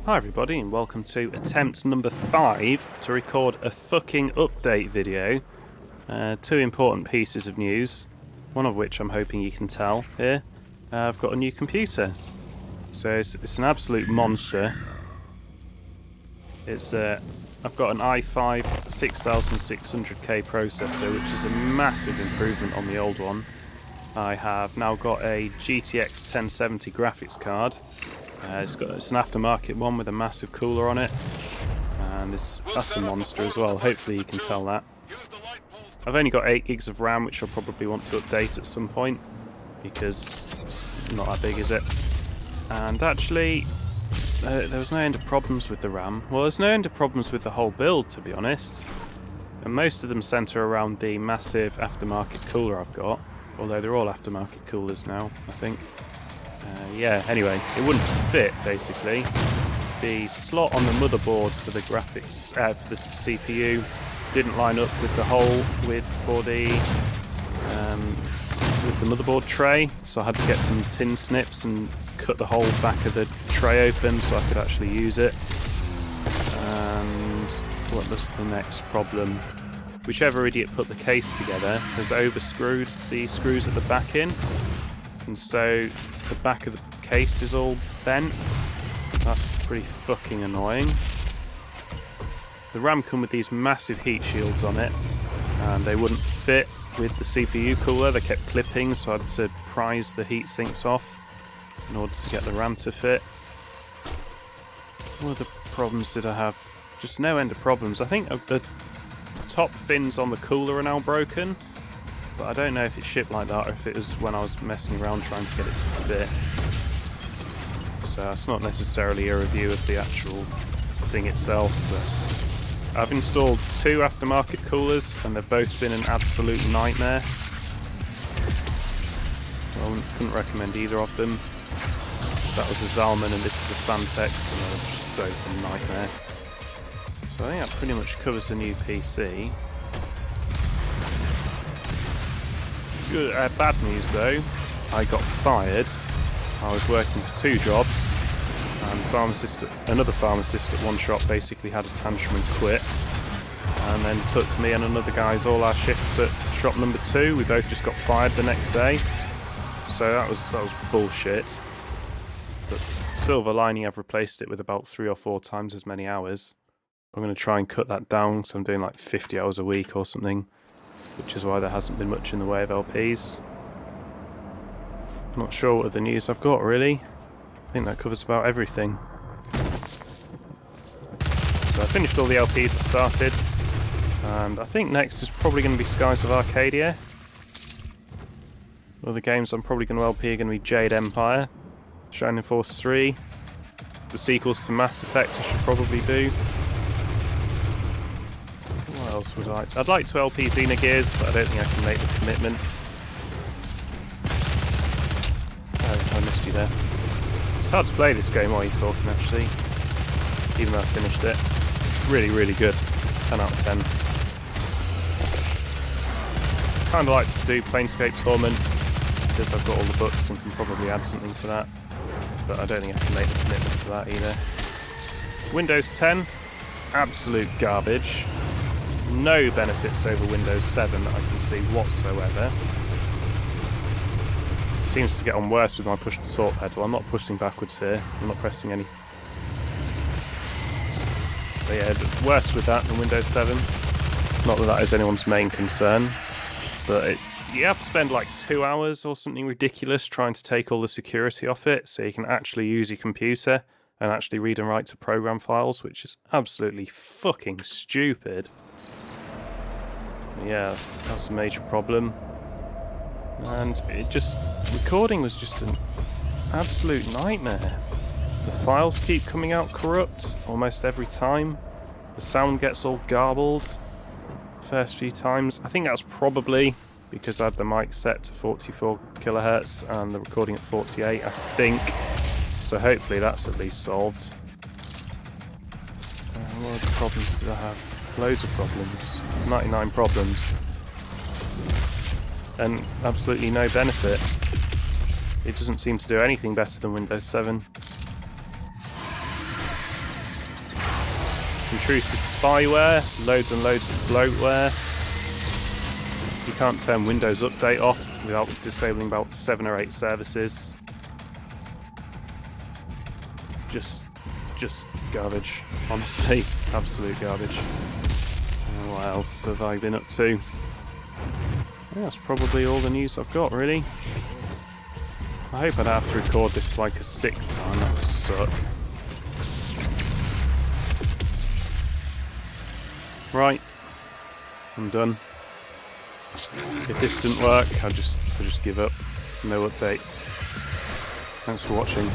Hi everybody and welcome to attempt number 5 to record a fucking update video. Two important pieces of news, one of which I'm hoping you can tell here. I've got a new computer. So it's an absolute monster. I've got an i5 6600K processor, which is a massive improvement on the old one. I have now got a GTX 1070 graphics card. It's an aftermarket one with a massive cooler on it, and that's a monster as well. Hopefully you can tell that. I've only got 8 gigs of RAM, which I'll probably want to update at some point because it's not that big, is it? And actually, there was no end of problems with the RAM. Well, there's no end of problems with the whole build, to be honest. And most of them centre around the massive aftermarket cooler I've got, although they're all aftermarket coolers now, I think. Yeah, anyway, it wouldn't fit, basically. The slot on the motherboard for the graphics, for the CPU, didn't line up with the hole with the motherboard tray, so I had to get some tin snips and cut the whole back of the tray open so I could actually use it. And what was the next problem? Whichever idiot put the case together has overscrewed the screws at the back in, and so the back of the case is all bent. That's pretty fucking annoying. The RAM come with these massive heat shields on it, and they wouldn't fit with the CPU cooler. They kept clipping, so I had to prise the heat sinks off in order to get the RAM to fit. What other problems did I have? Just no end of problems. I think the top fins on the cooler are now broken, but I don't know if it shipped like that or if it was when I was messing around trying to get it to fit. So it's not necessarily a review of the actual thing itself, but I've installed 2 aftermarket coolers and they've both been an absolute nightmare. I couldn't recommend either of them. That was a Zalman and this is a Phanteks, and they're just both a nightmare. So I think that pretty much covers the new PC. Good, bad news though, I got fired. I was working for 2 jobs, and another pharmacist at one shop basically had a tantrum and quit, and then took me and another guy's all our shifts at shop number 2. We both just got fired the next day, so that was bullshit. But silver lining, I've replaced it with about 3 or 4 times as many hours. I'm going to try and cut that down, so I'm doing like 50 hours a week or something, which is why there hasn't been much in the way of LPs. I'm not sure what other news I've got, really. I think that covers about everything. So I finished all the LPs I started, and I think next is probably going to be Skies of Arcadia. Other games I'm probably going to LP are going to be Jade Empire, Shining Force 3, the sequels to Mass Effect I should probably do. What else would I... I'd like to LP Xenogears, but I don't think I can make the commitment. Oh, I missed you there. It's hard to play this game while you're talking, actually. Even though I finished it. Really, really good. 10 out of 10. Kinda like to do Planescape Torment, because I've got all the books and can probably add something to that. But I don't think I can make the commitment to that either. Windows 10, absolute garbage. No benefits over Windows 7 that I can see whatsoever. Seems to get on worse with my push to talk pedal. I'm not pushing backwards here. I'm not pressing any. So yeah, worse with that than Windows 7. Not that that is anyone's main concern, but you have to spend like 2 hours or something ridiculous trying to take all the security off it so you can actually use your computer and actually read and write to program files, which is absolutely fucking stupid. Yeah, that's a major problem. And recording was just an absolute nightmare. The files keep coming out corrupt almost every time. The sound gets all garbled the first few times. I think that's probably because I had the mic set to 44 kilohertz and the recording at 48, I think. So hopefully that's at least solved. What other problems did I have? Loads of problems. 99 problems. And absolutely no benefit. It doesn't seem to do anything better than Windows 7. Intrusive spyware, loads and loads of bloatware. You can't turn Windows Update off without disabling about 7 or 8 services. Just garbage, honestly, absolute garbage. What else have I been up to? Yeah, that's probably all the news I've got, really. I hope I don't have to record this like a 6th time, that would suck. Right, I'm done. If this didn't work, I'll just give up. No updates. Thanks for watching.